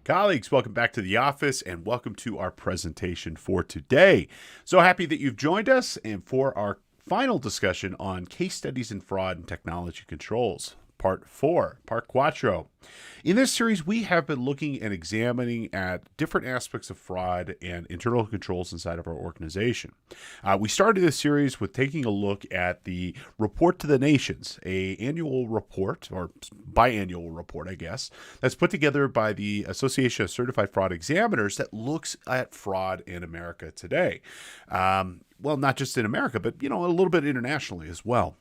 Colleagues, welcome back to the office and welcome to our presentation for today. So happy that you've joined us and for our final discussion on case studies in fraud and technology controls. Part 4, Part Quattro. In this series, we have been looking and examining at different aspects of fraud and internal controls inside of our organization. We started this series with taking a look at the Report to the Nations, an annual report, or biannual report, I guess, that's put together by the Association of Certified Fraud Examiners that looks at fraud in America today. Well, not just in America, but, a little bit internationally as well.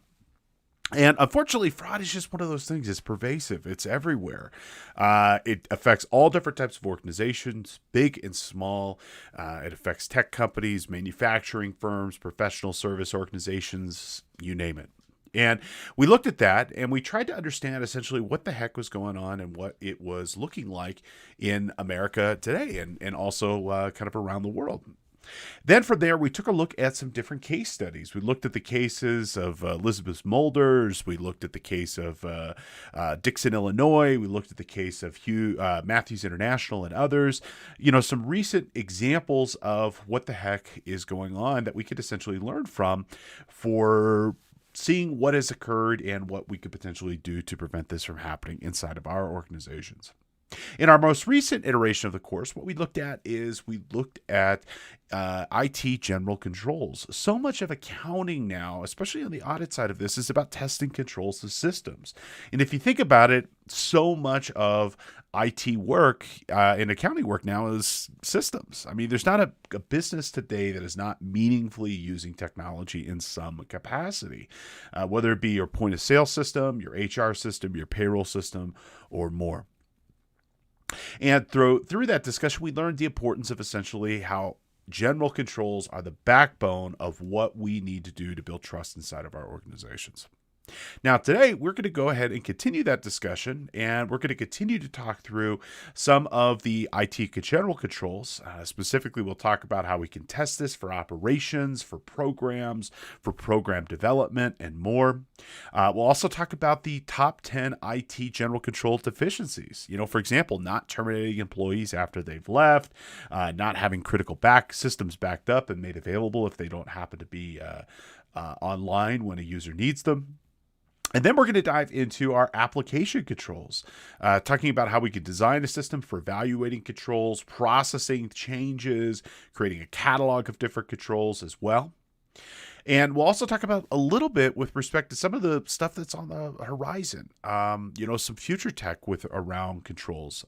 And unfortunately, fraud is just one of those things. It's pervasive. It's everywhere. It affects all different types of organizations, big and small. It affects tech companies, manufacturing firms, professional service organizations, you name it. And we looked at that and we tried to understand essentially what the heck was going on and what it was looking like in America today and also kind of around the world. Then from there, we took a look at some different case studies. We looked at the cases of Elizabeth Mulders. We looked at the case of Dixon, Illinois. We looked at the case of Matthews International and others. Some recent examples of what the heck is going on that we could essentially learn from for seeing what has occurred and what we could potentially do to prevent this from happening inside of our organizations. In our most recent iteration of the course, what we looked at IT general controls. So much of accounting now, especially on the audit side of this, is about testing controls of systems. And if you think about it, so much of IT work and accounting work now is systems. I mean, there's not a business today that is not meaningfully using technology in some capacity, whether it be your point of sale system, your HR system, your payroll system, or more. And through that discussion, we learned the importance of essentially how general controls are the backbone of what we need to do to build trust inside of our organizations. Now, today, we're going to go ahead and continue that discussion, and we're going to continue to talk through some of the IT general controls. Specifically, we'll talk about how we can test this for operations, for programs, for program development, and more. We'll also talk about the top 10 IT general control deficiencies. For example, not terminating employees after they've left, not having critical systems backed up and made available if they don't happen to be online when a user needs them. And then we're going to dive into our application controls, talking about how we could design a system for evaluating controls, processing changes, creating a catalog of different controls as well. And we'll also talk about a little bit with respect to some of the stuff that's on the horizon, some future tech around controls.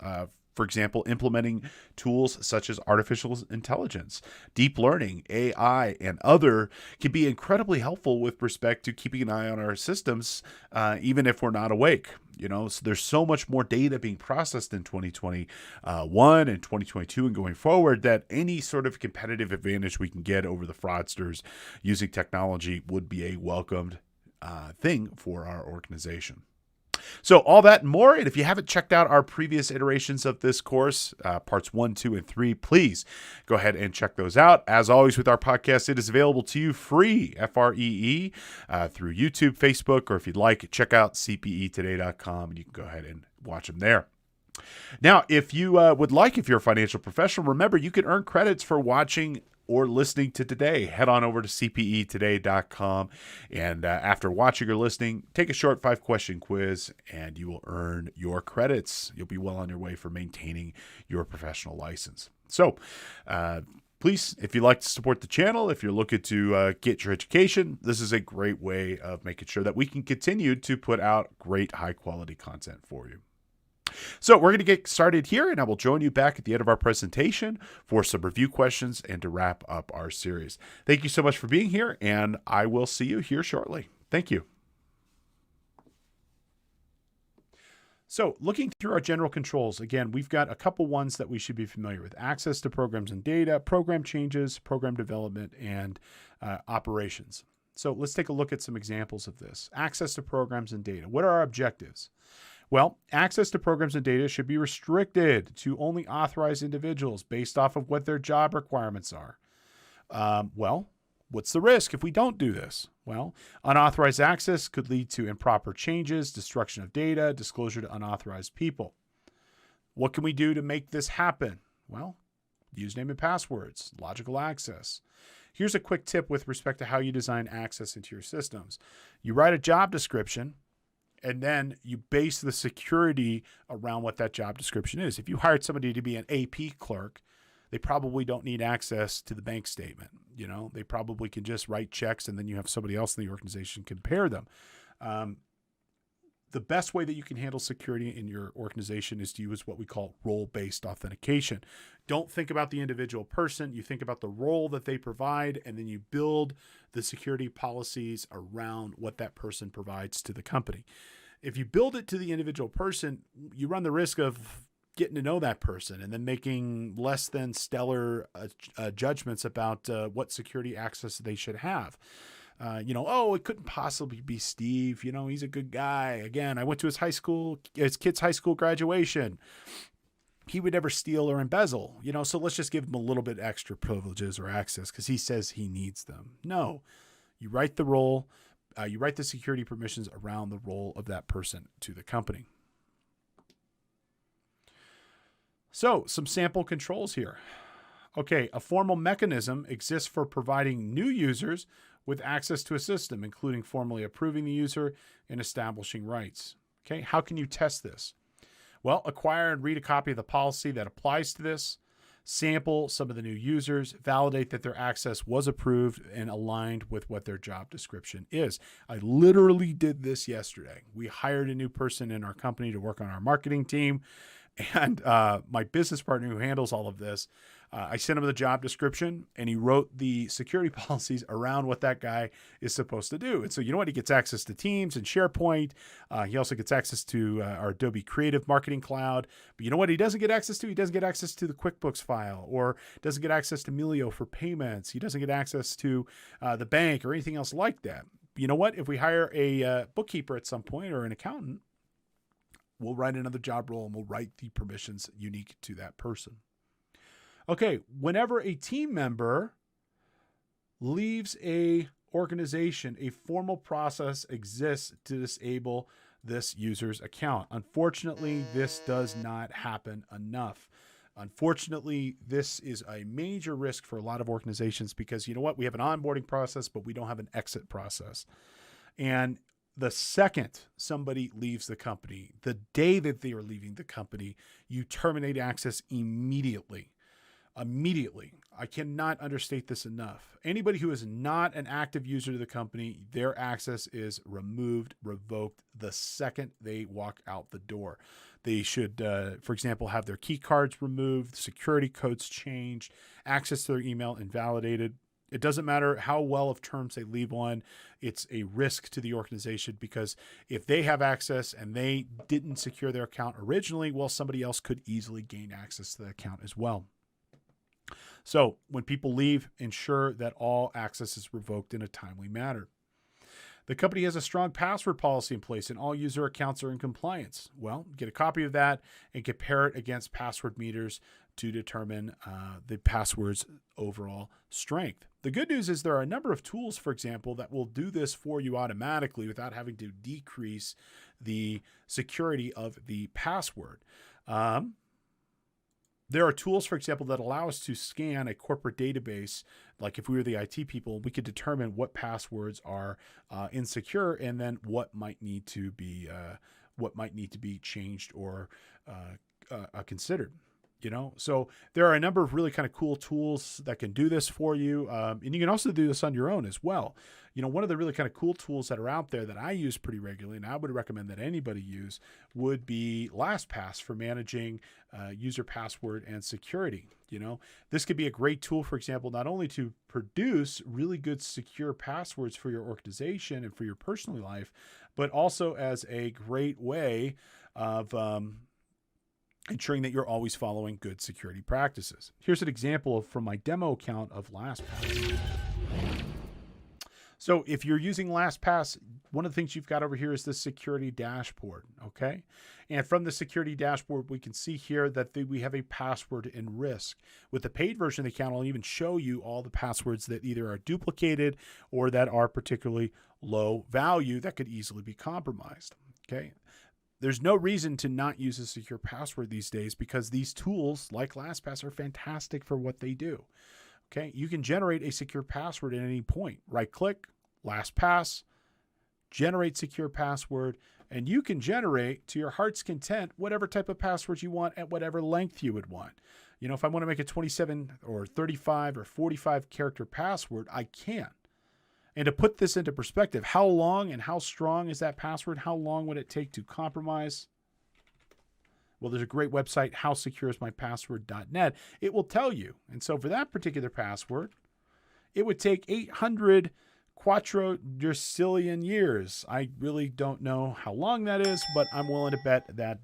For example, implementing tools such as artificial intelligence, deep learning, AI, and other can be incredibly helpful with respect to keeping an eye on our systems, even if we're not awake. So there's so much more data being processed in 2021 and 2022 and going forward that any sort of competitive advantage we can get over the fraudsters using technology would be a welcomed thing for our organization. So all that and more, and if you haven't checked out our previous iterations of this course, parts 1, 2, and 3, please go ahead and check those out. As always with our podcast, it is available to you free, Free, through YouTube, Facebook, or if you'd like, check out cpetoday.com, and you can go ahead and watch them there. Now, if you would like, if you're a financial professional, remember you can earn credits for watching or listening to today. Head on over to cpetoday.com, and after watching or listening, take a short 5-question quiz, and you will earn your credits. You'll be well on your way for maintaining your professional license. So, please, if you'd like to support the channel, if you're looking to get your education, this is a great way of making sure that we can continue to put out great, high-quality content for you. So we're going to get started here, and I will join you back at the end of our presentation for some review questions and to wrap up our series. Thank you so much for being here, and I will see you here shortly. Thank you. So looking through our general controls, again, we've got a couple ones that we should be familiar with: access to programs and data, program changes, program development, and operations. So let's take a look at some examples of this. Access to programs and data. What are our objectives? Well, access to programs and data should be restricted to only authorized individuals based off of what their job requirements are. Well, what's the risk if we don't do this? Well, unauthorized access could lead to improper changes, destruction of data, disclosure to unauthorized people. What can we do to make this happen? Well, username and passwords, logical access. Here's a quick tip with respect to how you design access into your systems. You write a job description, and then you base the security around what that job description is. If you hired somebody to be an AP clerk, they probably don't need access to the bank statement. They probably can just write checks, and then you have somebody else in the organization compare them. The best way that you can handle security in your organization is to use what we call role-based authentication. Don't think about the individual person. You think about the role that they provide, and then you build the security policies around what that person provides to the company. If you build it to the individual person, you run the risk of getting to know that person and then making less than stellar judgments about what security access they should have. It couldn't possibly be Steve. He's a good guy. Again, I went to his kid's high school graduation. He would never steal or embezzle, so let's just give him a little bit extra privileges or access because he says he needs them. No, you write the role, you write the security permissions around the role of that person to the company. So some sample controls here. Okay, a formal mechanism exists for providing new users with access to a system, including formally approving the user and establishing rights. Okay, how can you test this? Well, acquire and read a copy of the policy that applies to this, sample some of the new users, validate that their access was approved and aligned with what their job description is. I literally did this yesterday. We hired a new person in our company to work on our marketing team. And my business partner who handles all of this, I sent him the job description and he wrote the security policies around what that guy is supposed to do. And so, he gets access to Teams and SharePoint. He also gets access to our Adobe Creative Marketing Cloud. But you know what he doesn't get access to? He doesn't get access to the QuickBooks file, or doesn't get access to Melio for payments. He doesn't get access to the bank or anything else like that. You know what? If we hire a bookkeeper at some point or an accountant, we'll write another job role and we'll write the permissions unique to that person. Okay, whenever a team member leaves a organization, a formal process exists to disable this user's account. Unfortunately, this does not happen enough. Unfortunately, this is a major risk for a lot of organizations because we have an onboarding process, but we don't have an exit process. And the second somebody leaves the company, the day that they are leaving the company, you terminate access immediately. Immediately. I cannot understate this enough. Anybody who is not an active user to the company, their access is removed, revoked the second they walk out the door. They should, for example, have their key cards removed, security codes changed, access to their email invalidated. It doesn't matter how well of terms they leave on. It's a risk to the organization because if they have access and they didn't secure their account originally, well, somebody else could easily gain access to the account as well. So when people leave, ensure that all access is revoked in a timely manner. The company has a strong password policy in place and all user accounts are in compliance. Well, get a copy of that and compare it against password meters to determine the password's overall strength. The good news is there are a number of tools, for example, that will do this for you automatically without having to decrease the security of the password. There are tools, for example, that allow us to scan a corporate database. Like if we were the IT people, we could determine what passwords are insecure and then what might need to be changed or considered. So there are a number of really kind of cool tools that can do this for you. And you can also do this on your own as well. One of the really kind of cool tools that are out there that I use pretty regularly, and I would recommend that anybody use, would be LastPass for managing user password and security. This could be a great tool, for example, not only to produce really good secure passwords for your organization and for your personal life, but also as a great way of ensuring that you're always following good security practices. Here's an example from my demo account of LastPass. So if you're using LastPass, one of the things you've got over here is the security dashboard, okay? And from the security dashboard, we can see here that we have a password and risk. With the paid version of the account, I'll even show you all the passwords that either are duplicated or that are particularly low value that could easily be compromised, okay? There's no reason to not use a secure password these days because these tools like LastPass are fantastic for what they do. Okay, you can generate a secure password at any point. Right click, LastPass, generate secure password, and you can generate to your heart's content whatever type of password you want at whatever length you would want. You know, if I want to make a 27 or 35 or 45 character password, I can. And to put this into perspective, how long and how strong is that password? How long would it take to compromise? Well, there's a great website, howsecureismypassword.net. It will tell you. And so for that particular password, it would take 800 quadrillion years. I really don't know how long that is, but I'm willing to bet that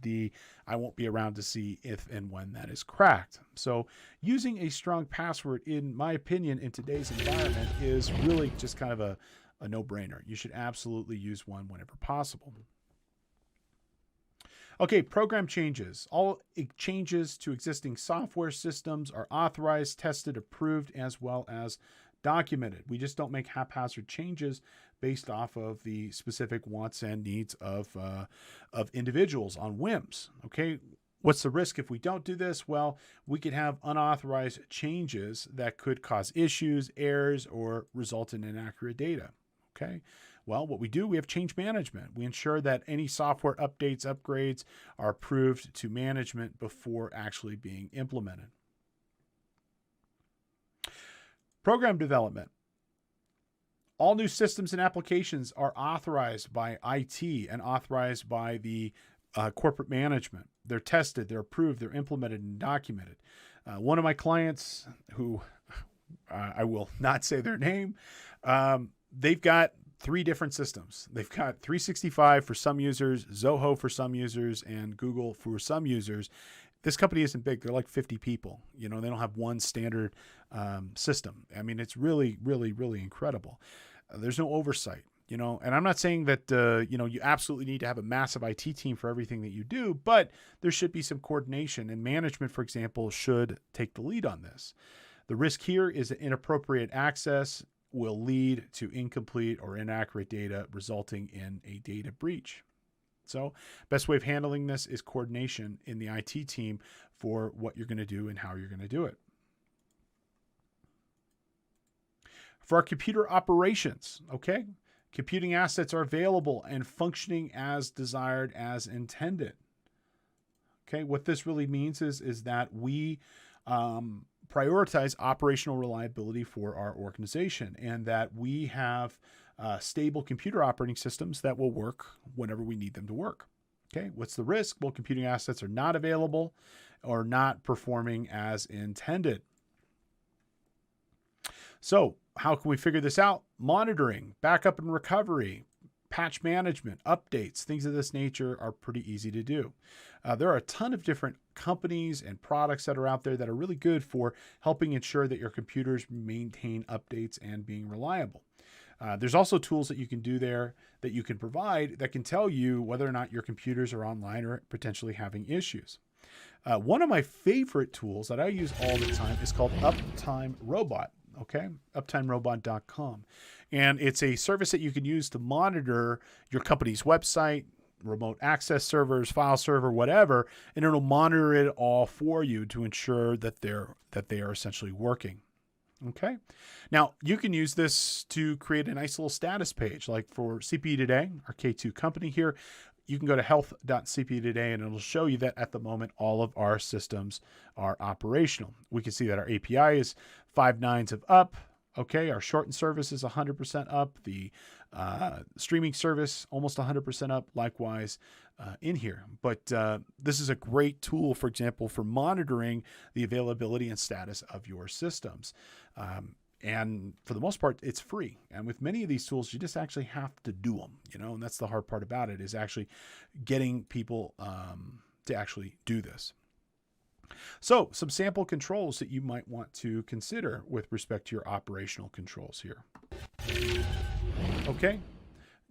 I won't be around to see if and when that is cracked. So using a strong password, in my opinion, in today's environment is really just kind of a no-brainer. You should absolutely use one whenever possible. Okay, program changes. All changes to existing software systems are authorized, tested, approved, as well as documented. We just don't make haphazard changes based off of the specific wants and needs of individuals on whims. Okay, what's the risk if we don't do this? Well, we could have unauthorized changes that could cause issues, errors, or result in inaccurate data. Okay, well, what we do, we have change management. We ensure that any software updates, upgrades are approved to management before actually being implemented. Program development. All new systems and applications are authorized by IT and authorized by the corporate management. They're tested, they're approved, they're implemented and documented. One of my clients, who I will not say their name, they've got 3 different systems. They've got 365 for some users, Zoho for some users, and Google for some users. This company isn't big. They're like 50 people. You know, they don't have one standard system. I mean, it's really, really, really incredible. There's no oversight, you know, and I'm not saying that, you know, you absolutely need to have a massive IT team for everything that you do, but there should be some coordination, and management, for example, should take the lead on this. The risk here is that inappropriate access will lead to incomplete or inaccurate data, resulting in a data breach. So best way of handling this is coordination in the IT team for what you're going to do and how you're going to do it. For our computer operations, okay, computing assets are available and functioning as desired, as intended. Okay, what this really means is that we prioritize operational reliability for our organization, and that we have stable computer operating systems that will work whenever we need them to work. Okay, what's the risk? Well, computing assets are not available or not performing as intended. So how can we figure this out? Monitoring, backup and recovery, patch management, updates, things of this nature are pretty easy to do. There are a ton of different companies and products that are out there that are really good for helping ensure that your computers maintain updates and being reliable. There's also tools that you can do there that you can provide that can tell you whether or not your computers are online or potentially having issues. One of my favorite tools that I use all the time is called Uptimerobot. Okay, Uptimerobot.com. And it's a service that you can use to monitor your company's website, remote access servers, file server, whatever, and it'll monitor it all for you to ensure that they are essentially working. Okay. Now you can use this to create a nice little status page, like for CPE Today, our K2 company here. You can go to health.cpe today and it'll show you that at the moment, all of our systems are operational. We can see that our API is 5 nines of up. Okay. Our shortened service is 100% up. The streaming service, almost 100% up, likewise in here. But this is a great tool, for example, for monitoring the availability and status of your systems. And for the most part, it's free. And with many of these tools, you just actually have to do them, you know, and that's the hard part about it, is actually getting people to actually do this. So some sample controls that you might want to consider with respect to your operational controls here. Okay.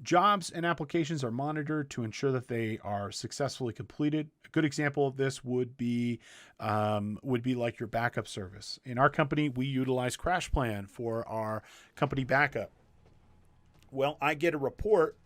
Jobs and applications are monitored to ensure that they are successfully completed. A good example of this would be like your backup service. In our company, we utilize CrashPlan for our company backup. Well, I get a report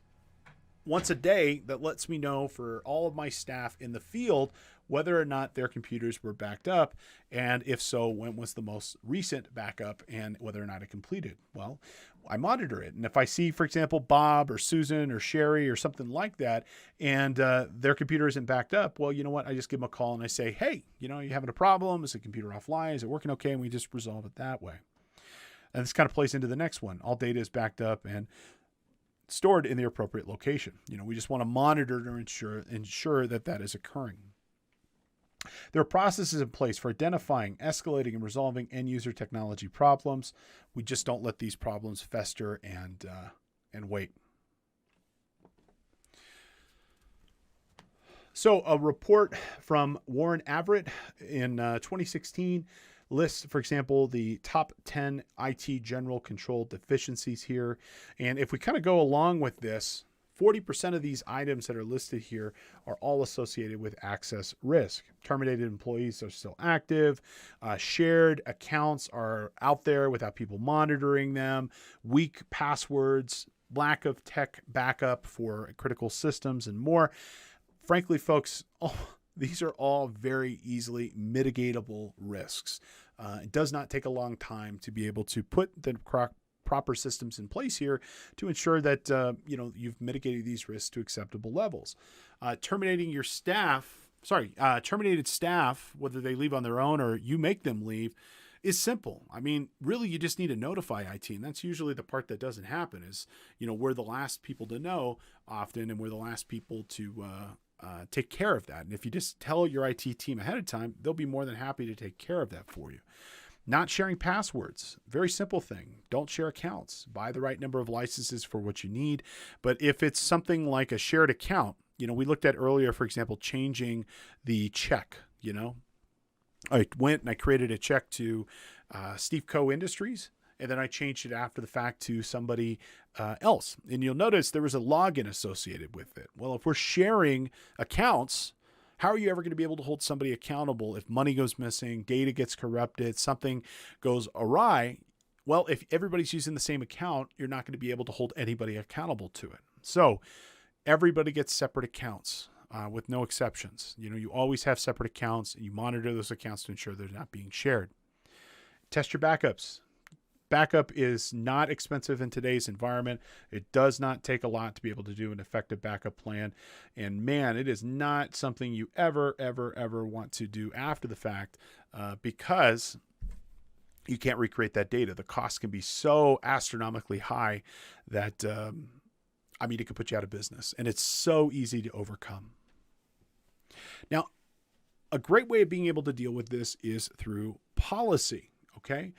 once a day that lets me know for all of my staff in the field whether or not their computers were backed up, and if so, when was the most recent backup and whether or not it completed. Well, I monitor it. And if I see, for example, Bob or Susan or Sherry or something like that, and their computer isn't backed up, well, you know what? I just give them a call and I say, hey, you having a problem? Is the computer offline? Is it working okay? And we just resolve it that way. And this kind of plays into the next one. All data is backed up and stored in the appropriate location. We just want to monitor to ensure that that is occurring. There are processes in place for identifying, escalating, and resolving end-user technology problems. We just don't let these problems fester and wait. So a report from Warren Averett in 2016 lists, for example, the top 10 IT general control deficiencies here. And if we kind of go along with this, 40% of these items that are listed here are all associated with access risk. Terminated employees are still active. Shared accounts are out there without people monitoring them. Weak passwords, lack of tech backup for critical systems, and more. Frankly, folks, these are all very easily mitigatable risks. It does not take a long time to be able to put the proper systems in place here to ensure that you've mitigated these risks to acceptable levels. Terminated staff, whether they leave on their own or you make them leave, is simple. I mean, really, you just need to notify IT, and that's usually the part that doesn't happen. Is we're the last people to know often, and we're the last people to take care of that. And if you just tell your IT team ahead of time, they'll be more than happy to take care of that for you. Not sharing passwords, very simple thing. Don't share accounts. Buy the right number of licenses for what you need. But if it's something like a shared account, we looked at earlier, for example, changing the check. I went and I created a check to Steve Co. Industries, and then I changed it after the fact to somebody else. And you'll notice there was a login associated with it. Well, if we're sharing accounts, how are you ever going to be able to hold somebody accountable if money goes missing, data gets corrupted, something goes awry? Well, if everybody's using the same account, you're not going to be able to hold anybody accountable to it. So everybody gets separate accounts with no exceptions. You always have separate accounts, and you monitor those accounts to ensure they're not being shared. Test your backups. Backup is not expensive in today's environment. It does not take a lot to be able to do an effective backup plan. And man, it is not something you ever want to do after the fact because you can't recreate that data. The cost can be so astronomically high that, it could put you out of business. And it's so easy to overcome. Now, a great way of being able to deal with this is through policy, okay?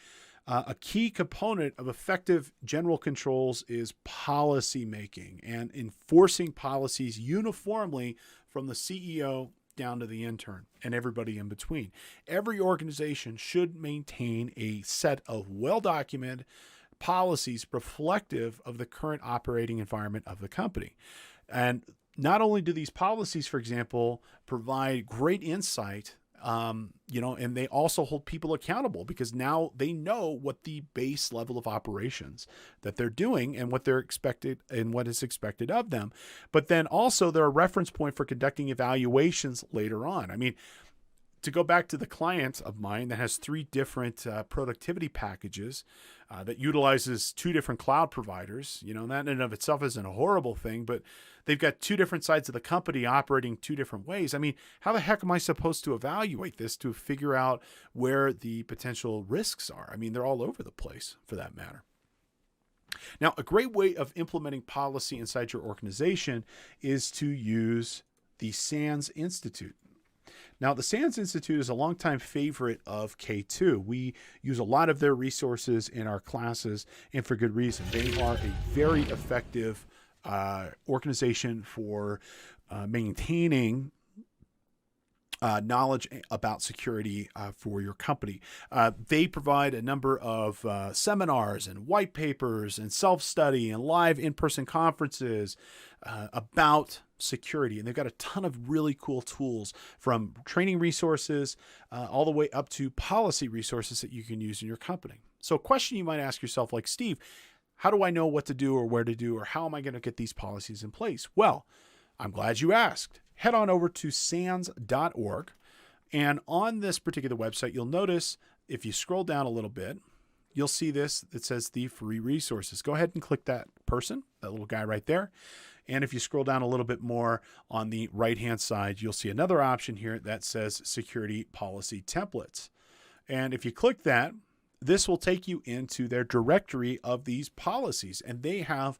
A key component of effective general controls is policy making and enforcing policies uniformly from the CEO down to the intern and everybody in between. Every organization should maintain a set of well-documented policies reflective of the current operating environment of the company. And not only do these policies, for example, provide great insight, and they also hold people accountable because now they know what the base level of operations that they're doing and what they're expected and what is expected of them. But then also they're a reference point for conducting evaluations later on. To go back to the client of mine that has 3 different productivity packages that utilizes 2 different cloud providers, that in and of itself isn't a horrible thing, but they've got 2 different sides of the company operating 2 different ways. How the heck am I supposed to evaluate this to figure out where the potential risks are? They're all over the place for that matter. Now, a great way of implementing policy inside your organization is to use the SANS Institute. Now, the SANS Institute is a longtime favorite of K2. We use a lot of their resources in our classes, and for good reason. They are a very effective organization for maintaining knowledge about security for your company. They provide a number of seminars and white papers and self-study and live in-person conferences about security. And they've got a ton of really cool tools from training resources all the way up to policy resources that you can use in your company. So a question you might ask yourself, like, Steve, how do I know what to do or where to do, or how am I going to get these policies in place? Well, I'm glad you asked. Head on over to sans.org. And on this particular website, you'll notice if you scroll down a little bit, you'll see this that says the free resources. Go ahead and click that person, that little guy right there. And if you scroll down a little bit more on the right-hand side, you'll see another option here that says security policy templates. And if you click that, this will take you into their directory of these policies. And they have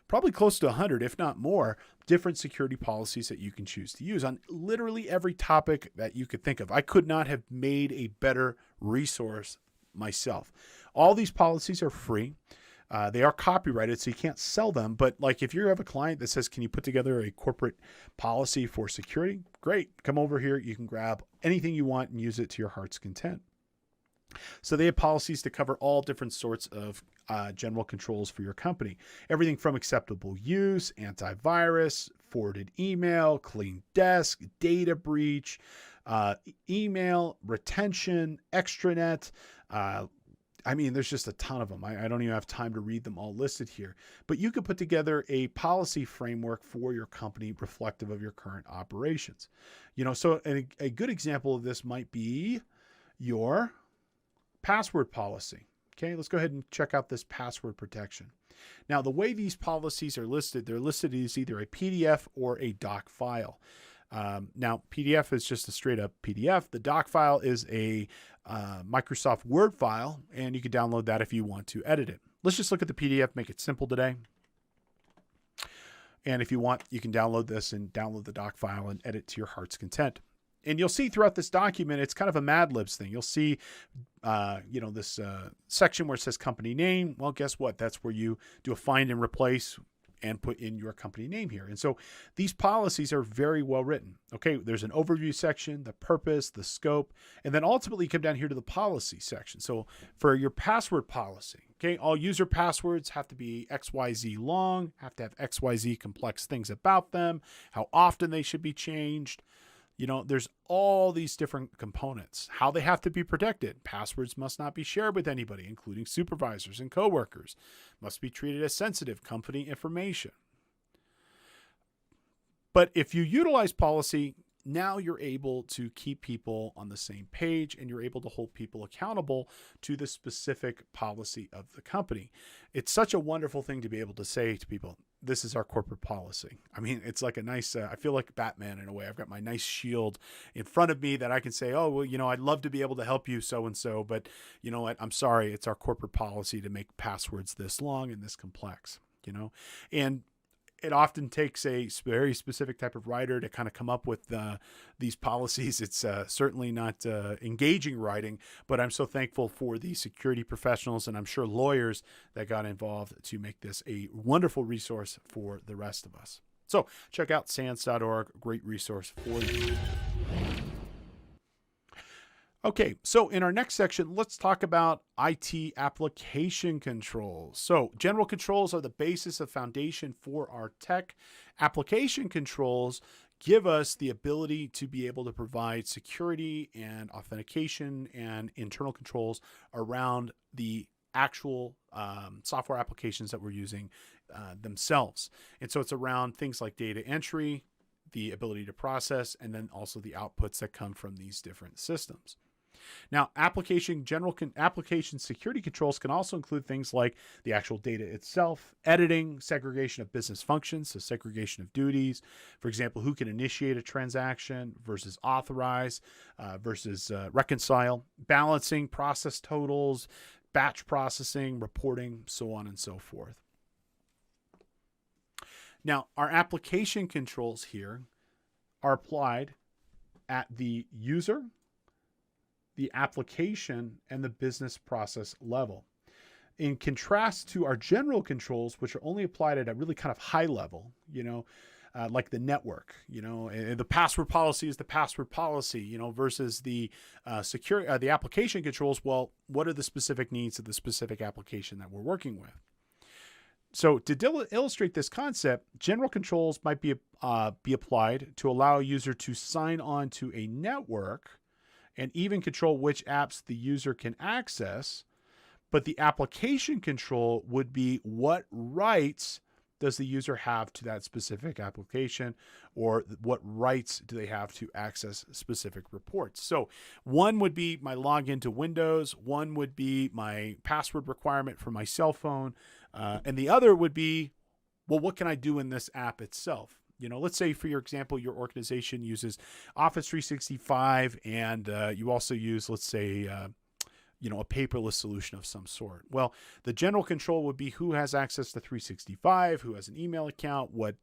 probably close to 100, if not more, different security policies that you can choose to use on literally every topic that you could think of. I could not have made a better resource myself. All these policies are free. They are copyrighted, so you can't sell them. But like if you have a client that says, can you put together a corporate policy for security? Great. Come over here. You can grab anything you want and use it to your heart's content. So they have policies to cover all different sorts of general controls for your company. Everything from acceptable use, antivirus, forwarded email, clean desk, data breach, email, retention, extranet. I mean, there's just a ton of them. I don't even have time to read them all listed here. But you could put together a policy framework for your company reflective of your current operations. So a good example of this might be your password policy. Okay, let's go ahead and check out this password protection. Now, the way these policies are listed, they're listed as either a PDF or a doc file. Now, PDF is just a straight up PDF. The doc file is a Microsoft Word file, and you can download that if you want to edit it. Let's just look at the PDF, make it simple today. And if you want, you can download this and download the doc file and edit to your heart's content. And you'll see throughout this document, it's kind of a Mad Libs thing. You'll see, this section where it says company name. Well, guess what? That's where you do a find and replace and put in your company name here. And so these policies are very well written. Okay, there's an overview section, the purpose, the scope, and then ultimately you come down here to the policy section. So for your password policy, okay, all user passwords have to be XYZ long, have to have XYZ complex things about them, how often they should be changed. There's all these different components, how they have to be protected. Passwords must not be shared with anybody, including supervisors and coworkers, must be treated as sensitive company information. But if you utilize policy, now you're able to keep people on the same page and you're able to hold people accountable to the specific policy of the company. It's such a wonderful thing to be able to say to people, this is our corporate policy. I mean, it's like a nice, I feel like Batman in a way. I've got my nice shield in front of me that I can say, oh, well, I'd love to be able to help you so-and-so, but you know what? I'm sorry. It's our corporate policy to make passwords this long and this complex, and it often takes a very specific type of writer to kind of come up with these policies. It's certainly not engaging writing, but I'm so thankful for the security professionals and I'm sure lawyers that got involved to make this a wonderful resource for the rest of us. So check out sans.org, great resource for you. Okay, so in our next section, let's talk about IT application controls. So general controls are the basis of foundation for our tech. Application controls give us the ability to be able to provide security and authentication and internal controls around the actual software applications that we're using themselves. And so it's around things like data entry, the ability to process, and then also the outputs that come from these different systems. Now, application security controls can also include things like the actual data itself, editing, segregation of business functions, so segregation of duties. For example, who can initiate a transaction versus authorize versus reconcile, balancing process totals, batch processing, reporting, so on and so forth. Now, our application controls here are applied at the user, the application, and the business process level. In contrast to our general controls, which are only applied at a really kind of high level, like the network, the password policy is the password policy, versus the the application controls. Well, what are the specific needs of the specific application that we're working with? So to illustrate this concept, general controls might be applied to allow a user to sign on to a network and even control which apps the user can access. But the application control would be what rights does the user have to that specific application, or what rights do they have to access specific reports? So one would be my login to Windows, one would be my password requirement for my cell phone, and the other would be, well, what can I do in this app itself? Let's say, for your example, your organization uses Office 365 and you also use, let's say, a paperless solution of some sort. Well, the general control would be who has access to 365, who has an email account, what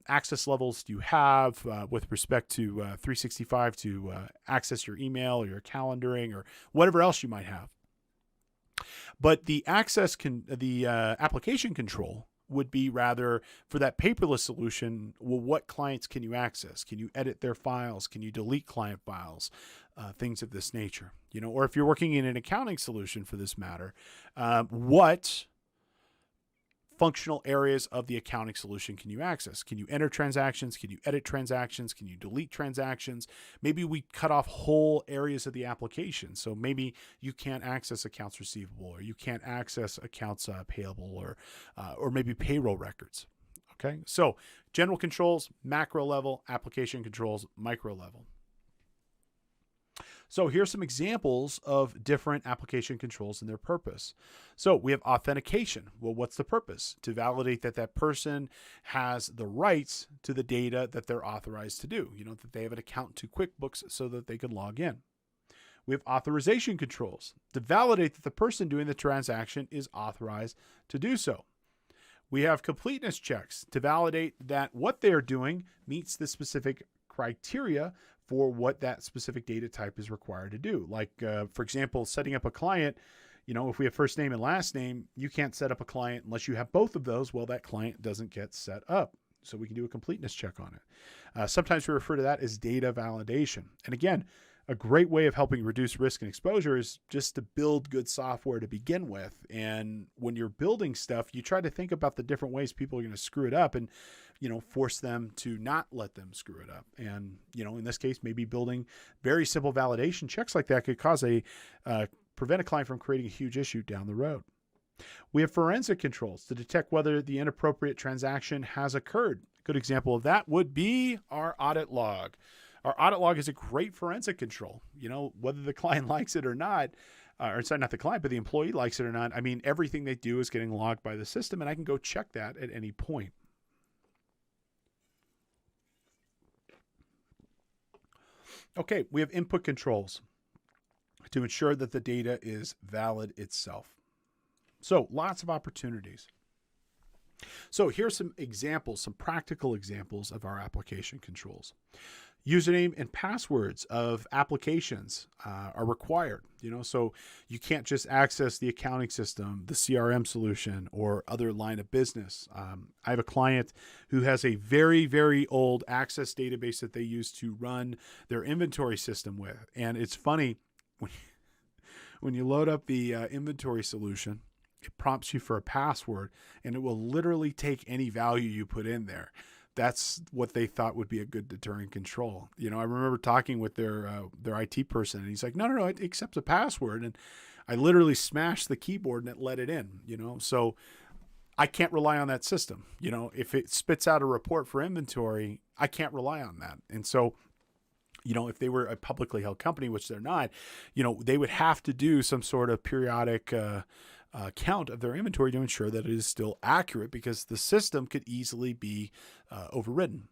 access levels do you have with respect to 365 to access your email or your calendaring or whatever else you might have. But the application control would be rather for that paperless solution. Well, what clients can you access? Can you edit their files? Can you delete client files? Things of this nature, or if you're working in an accounting solution for this matter, what functional areas of the accounting solution can you access? Can you enter transactions? Can you edit transactions? Can you delete transactions? Maybe we cut off whole areas of the application. So maybe you can't access accounts receivable, or you can't access accounts payable, or maybe payroll records. Okay. So general controls, macro level, application controls, micro level. So here's some examples of different application controls and their purpose. So we have authentication. Well, what's the purpose? To validate that that person has the rights to the data that they're authorized to do, that they have an account to QuickBooks so that they can log in. We have authorization controls to validate that the person doing the transaction is authorized to do so. We have completeness checks to validate that what they're doing meets the specific criteria for what that specific data type is required to do. Like, for example, setting up a client, if we have first name and last name, you can't set up a client unless you have both of those. Well, that client doesn't get set up. So we can do a completeness check on it. Sometimes we refer to that as data validation. And again, a great way of helping reduce risk and exposure is just to build good software to begin with. And when you're building stuff, you try to think about the different ways people are going to screw it up and, force them to not let them screw it up. And, in this case, maybe building very simple validation checks like that could prevent a client from creating a huge issue down the road. We have forensic controls to detect whether the inappropriate transaction has occurred. A good example of that would be our audit log. Our audit log is a great forensic control, whether the client likes it or not, or sorry, not the client, but the employee likes it or not. I mean, everything they do is getting logged by the system, and I can go check that at any point. Okay, we have input controls to ensure that the data is valid itself. So lots of opportunities. So here's some examples, some practical examples of our application controls. Username and passwords of applications are required, so you can't just access the accounting system, the CRM solution, or other line of business. I have a client who has a very, very old Access database that they use to run their inventory system with. And it's funny, when you load up the inventory solution, it prompts you for a password, and it will literally take any value you put in there. That's what they thought would be a good deterrent control. I remember talking with their IT person, and he's like, no, it accepts a password. And I literally smashed the keyboard and it let it in, so I can't rely on that system. If it spits out a report for inventory, I can't rely on that. And so, if they were a publicly held company, which they're not, they would have to do some sort of periodic count of their inventory to ensure that it is still accurate, because the system could easily be overridden.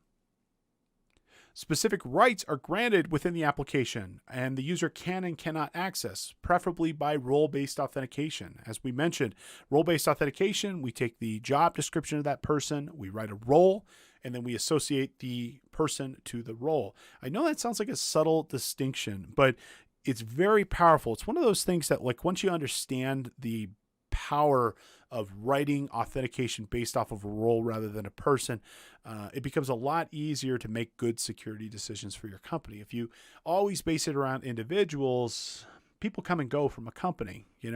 Specific rights are granted within the application, and the user can and cannot access, preferably by role-based authentication. As we mentioned, role-based authentication, we take the job description of that person, we write a role, and then we associate the person to the role. I know that sounds like a subtle distinction, but it's very powerful. It's one of those things that, once you understand the power of writing authentication based off of a role rather than a person, it becomes a lot easier to make good security decisions for your company. If you always base it around individuals, people come and go from a company, and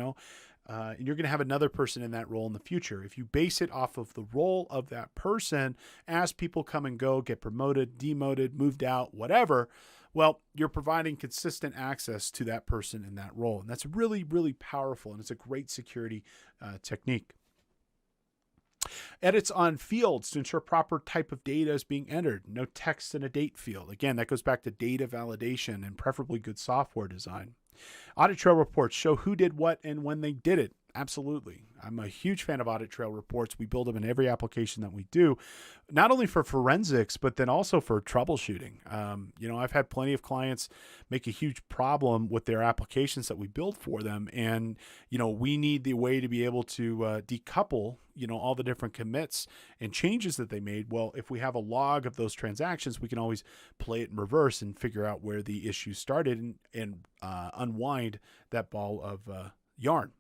you're going to have another person in that role in the future. If you base it off of the role of that person, as people come and go, get promoted, demoted, moved out, whatever, Well, you're providing consistent access to that person in that role. And that's really, really powerful. And it's a great security technique. Edits on fields to ensure proper type of data is being entered. No text in a date field. Again, that goes back to data validation and preferably good software design. Audit trail reports show who did what and when they did it. Absolutely. I'm a huge fan of audit trail reports. We build them in every application that we do, not only for forensics, but then also for troubleshooting. I've had plenty of clients make a huge problem with their applications that we build for them. And, we need the way to be able to decouple, all the different commits and changes that they made. Well, if we have a log of those transactions, we can always play it in reverse and figure out where the issue started and unwind that ball of yarn.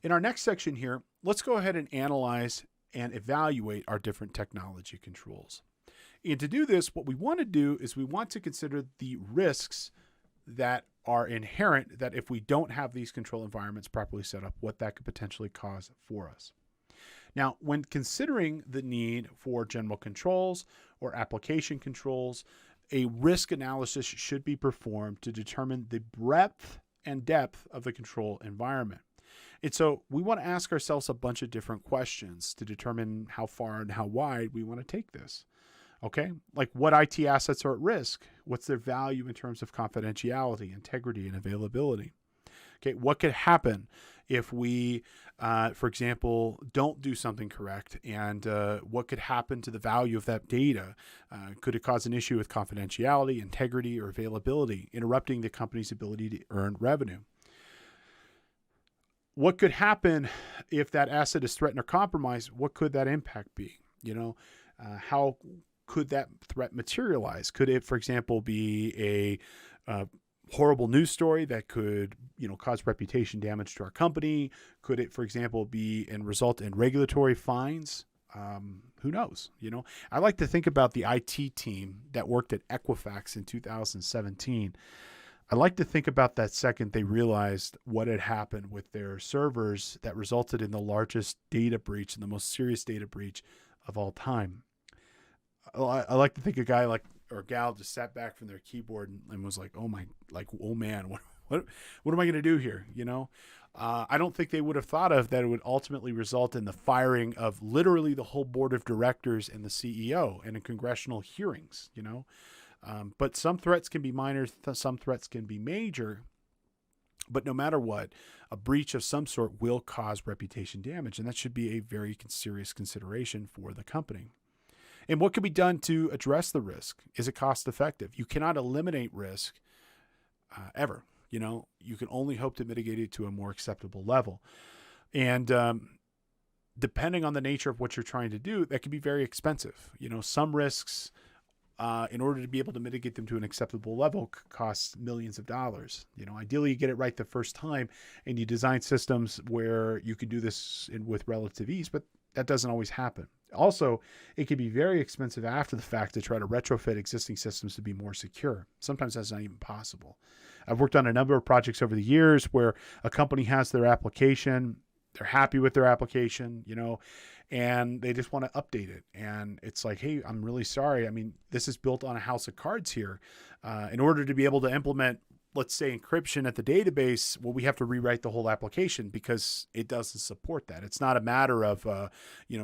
In our next section here, let's go ahead and analyze and evaluate our different technology controls. And to do this, what we want to do is we want to consider the risks that are inherent that if we don't have these control environments properly set up, what that could potentially cause for us. Now, when considering the need for general controls or application controls, a risk analysis should be performed to determine the breadth and depth of the control environment. And so we want to ask ourselves a bunch of different questions to determine how far and how wide we want to take this. Okay, like what IT assets are at risk? What's their value in terms of confidentiality, integrity, and availability? Okay, what could happen if we, for example, don't do something correct? And what could happen to the value of that data? Could it cause an issue with confidentiality, integrity, or availability, interrupting the company's ability to earn revenue? What could happen if that asset is threatened or compromised? What could that impact be? How could that threat materialize? Could it, for example, be a horrible news story that could, cause reputation damage to our company? Could it, for example, be and result in regulatory fines? Who knows? I like to think about the IT team that worked at Equifax in 2017. I like to think about that second they realized what had happened with their servers that resulted in the largest data breach and the most serious data breach of all time. I like to think a guy or a gal just sat back from their keyboard and was like, oh man, what am I going to do here? I don't think they would have thought of that it would ultimately result in the firing of literally the whole board of directors and the CEO and in congressional hearings, But some threats can be minor, some threats can be major. But no matter what, a breach of some sort will cause reputation damage, and that should be a very serious consideration for the company. And what can be done to address the risk? Is it cost effective? You cannot eliminate risk ever. You can only hope to mitigate it to a more acceptable level. And depending on the nature of what you're trying to do, that can be very expensive. Some risks, in order to be able to mitigate them to an acceptable level, costs millions of dollars. Ideally you get it right the first time and you design systems where you can do this with relative ease, but that doesn't always happen. Also, it can be very expensive after the fact to try to retrofit existing systems to be more secure. Sometimes that's not even possible. I've worked on a number of projects over the years where a company has their application, they're happy with their application, and they just want to update it. And it's like, hey, I'm really sorry. I mean, this is built on a house of cards here. In order to be able to implement, let's say, encryption at the database, well, we have to rewrite the whole application because it doesn't support that. It's not a matter of,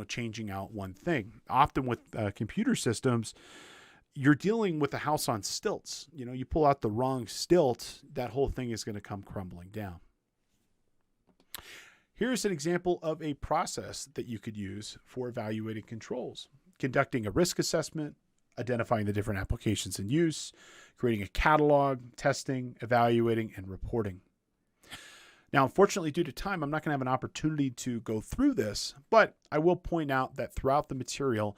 changing out one thing. Often with computer systems, you're dealing with a house on stilts. You pull out the wrong stilt, that whole thing is going to come crumbling down. Here's an example of a process that you could use for evaluating controls: conducting a risk assessment, identifying the different applications in use, creating a catalog, testing, evaluating, and reporting. Now, unfortunately, due to time, I'm not going to have an opportunity to go through this, but I will point out that throughout the material,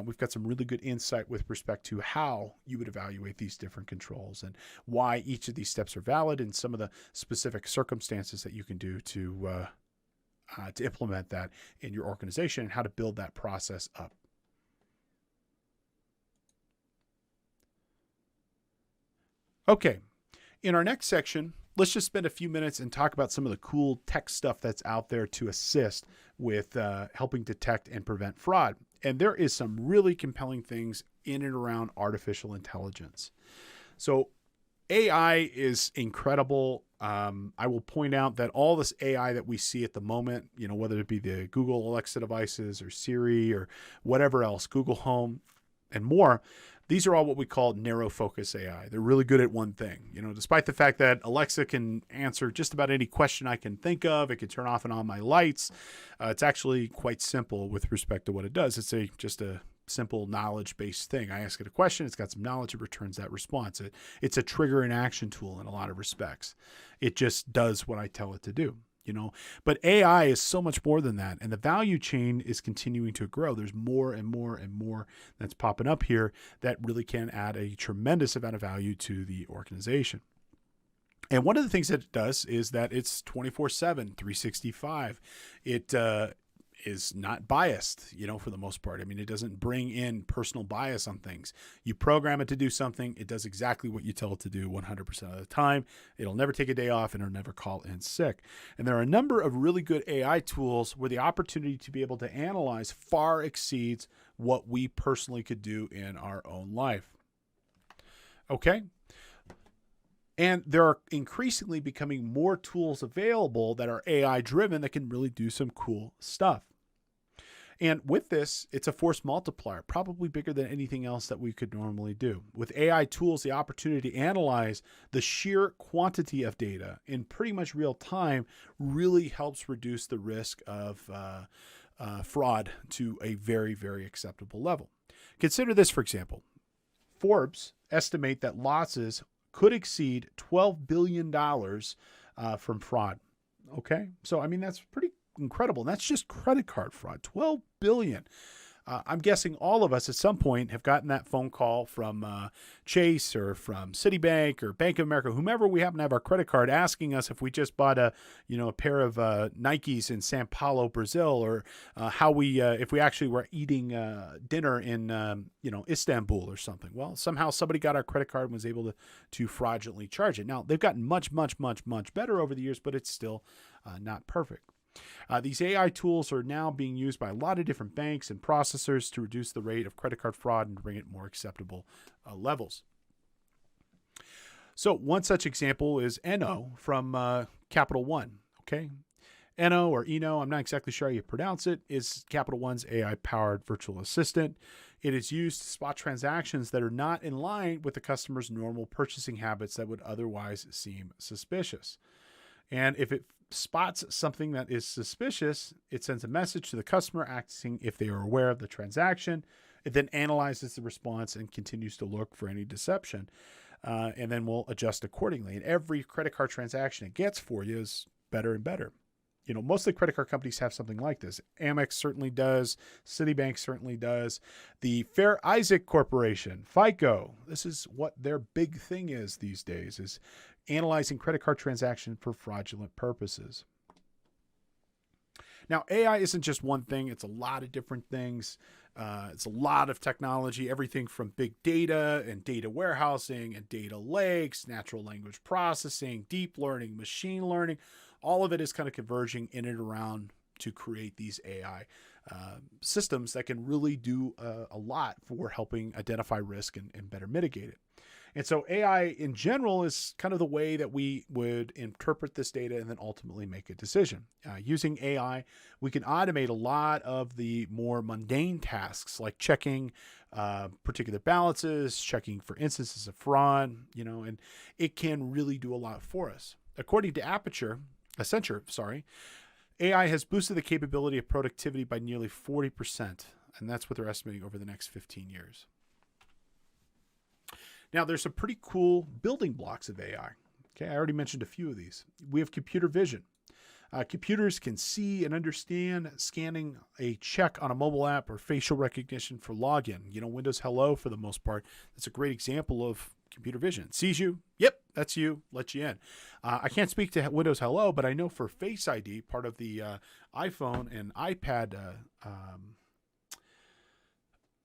we've got some really good insight with respect to how you would evaluate these different controls and why each of these steps are valid and some of the specific circumstances that you can do to implement that in your organization and how to build that process up. Okay, in our next section, let's just spend a few minutes and talk about some of the cool tech stuff that's out there to assist with helping detect and prevent fraud. And there is some really compelling things in and around artificial intelligence. So AI is incredible. I will point out that all this AI that we see at the moment, whether it be the Google Alexa devices or Siri or whatever else, Google Home and more, these are all what we call narrow focus AI. They're really good at one thing. Despite the fact that Alexa can answer just about any question I can think of, it can turn off and on my lights. It's actually quite simple with respect to what it does. It's just a simple knowledge-based thing. I ask it a question, it's got some knowledge, it returns that response. It's a trigger and action tool in a lot of respects. It just does what I tell it to do. But AI is so much more than that. And the value chain is continuing to grow. There's more and more and more that's popping up here that really can add a tremendous amount of value to the organization. And one of the things that it does is that it's 24/7, 365. It is not biased, for the most part. I mean, it doesn't bring in personal bias on things. You program it to do something, it does exactly what you tell it to do 100% of the time. It'll never take a day off and it'll never call in sick. And there are a number of really good AI tools where the opportunity to be able to analyze far exceeds what we personally could do in our own life. Okay? And there are increasingly becoming more tools available that are AI driven that can really do some cool stuff. And with this, it's a force multiplier, probably bigger than anything else that we could normally do. With AI tools, the opportunity to analyze the sheer quantity of data in pretty much real time really helps reduce the risk of fraud to a very, very acceptable level. Consider this, for example. Forbes estimate that losses could exceed $12 billion from fraud. Okay, so I mean, that's pretty incredible. And that's just credit card fraud, $12 billion. I'm guessing all of us at some point have gotten that phone call from Chase or from Citibank or Bank of America, whomever we happen to have our credit card, asking us if we just bought a pair of Nikes in Sao Paulo, Brazil, or if we actually were eating dinner in Istanbul or something. Well, somehow somebody got our credit card and was able to fraudulently charge it. Now they've gotten much, much, much, much better over the years, but it's still not perfect. These AI tools are now being used by a lot of different banks and processors to reduce the rate of credit card fraud and bring it more acceptable levels. So one such example is Eno from Capital One. Okay, Eno or Eno, I'm not exactly sure how you pronounce it, is Capital One's AI-powered virtual assistant. It is used to spot transactions that are not in line with the customer's normal purchasing habits that would otherwise seem suspicious. And if it spots something that is suspicious, it sends a message to the customer asking if they are aware of the transaction. It then analyzes the response and continues to look for any deception, and then will adjust accordingly. And every credit card transaction it gets for you is better and better. Most of the credit card companies have something like this. Amex certainly does. Citibank certainly does. The Fair Isaac Corporation, FICO, this is what their big thing is these days, is analyzing credit card transactions for fraudulent purposes. Now, AI isn't just one thing. It's a lot of different things. It's a lot of technology, everything from big data and data warehousing and data lakes, natural language processing, deep learning, machine learning. All of it is kind of converging in and around to create these AI systems that can really do a lot for helping identify risk and better mitigate it. And so AI in general is kind of the way that we would interpret this data and then ultimately make a decision. Using AI, we can automate a lot of the more mundane tasks like checking particular balances, checking for instances of fraud, and it can really do a lot for us. According to Accenture, AI has boosted the capability of productivity by nearly 40%, and that's what they're estimating over the next 15 years. Now, there's some pretty cool building blocks of AI. Okay, I already mentioned a few of these. We have computer vision. Computers can see and understand scanning a check on a mobile app or facial recognition for login. Windows Hello, for the most part, that's a great example of computer vision. It sees you, yep, that's you, lets you in. I can't speak to Windows Hello, but I know for Face ID, part of the iPhone and iPad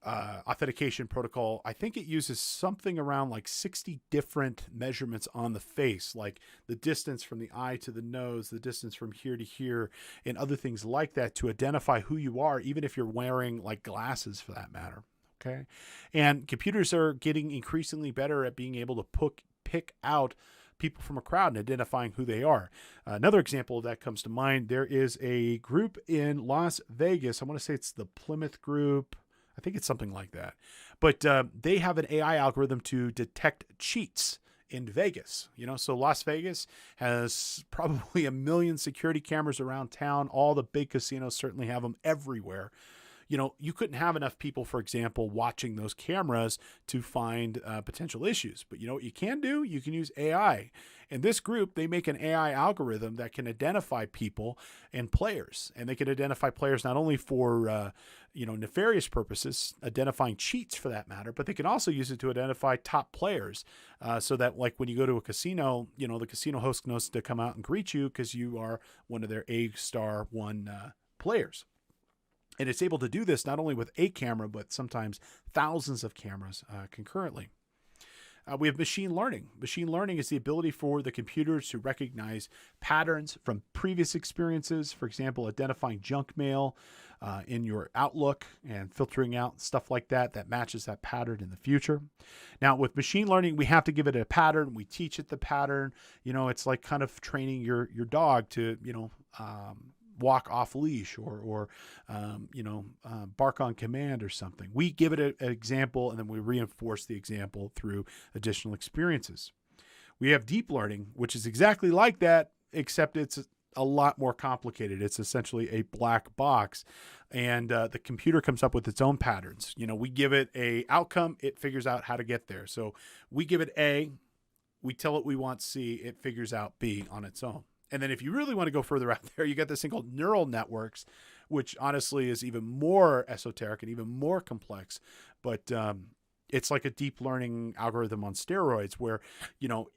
authentication protocol, I think it uses something around like 60 different measurements on the face, like the distance from the eye to the nose, the distance from here to here, and other things like that to identify who you are, even if you're wearing like glasses for that matter. Okay. And computers are getting increasingly better at being able to pick out people from a crowd and identifying who they are. Another example of that comes to mind. There is a group in Las Vegas. I want to say it's the Plymouth Group. I think it's something like that. But they have an AI algorithm to detect cheats in Vegas. So Las Vegas has probably 1 million security cameras around town. All the big casinos certainly have them everywhere. You couldn't have enough people, for example, watching those cameras to find potential issues. But you know what you can do? You can use AI. In this group, they make an AI algorithm that can identify people and players. And they can identify players not only for nefarious purposes, identifying cheats for that matter, but they can also use it to identify top players so that like when you go to a casino, the casino host knows to come out and greet you because you are one of their A-star one players. And it's able to do this not only with a camera, but sometimes thousands of cameras concurrently. We have machine learning. Machine learning is the ability for the computers to recognize patterns from previous experiences. For example, identifying junk mail in your Outlook and filtering out stuff like that matches that pattern in the future. Now, with machine learning, we have to give it a pattern. We teach it the pattern. It's like kind of training your dog to, walk off leash or bark on command or something. We give it an example and then we reinforce the example through additional experiences. We have deep learning, which is exactly like that, except it's a lot more complicated. It's essentially a black box and the computer comes up with its own patterns. We give it a outcome, it figures out how to get there. So we give it A, we tell it we want C, it figures out B on its own. And then if you really want to go further out there, you got this thing called neural networks, which honestly is even more esoteric and even more complex. But it's like a deep learning algorithm on steroids where,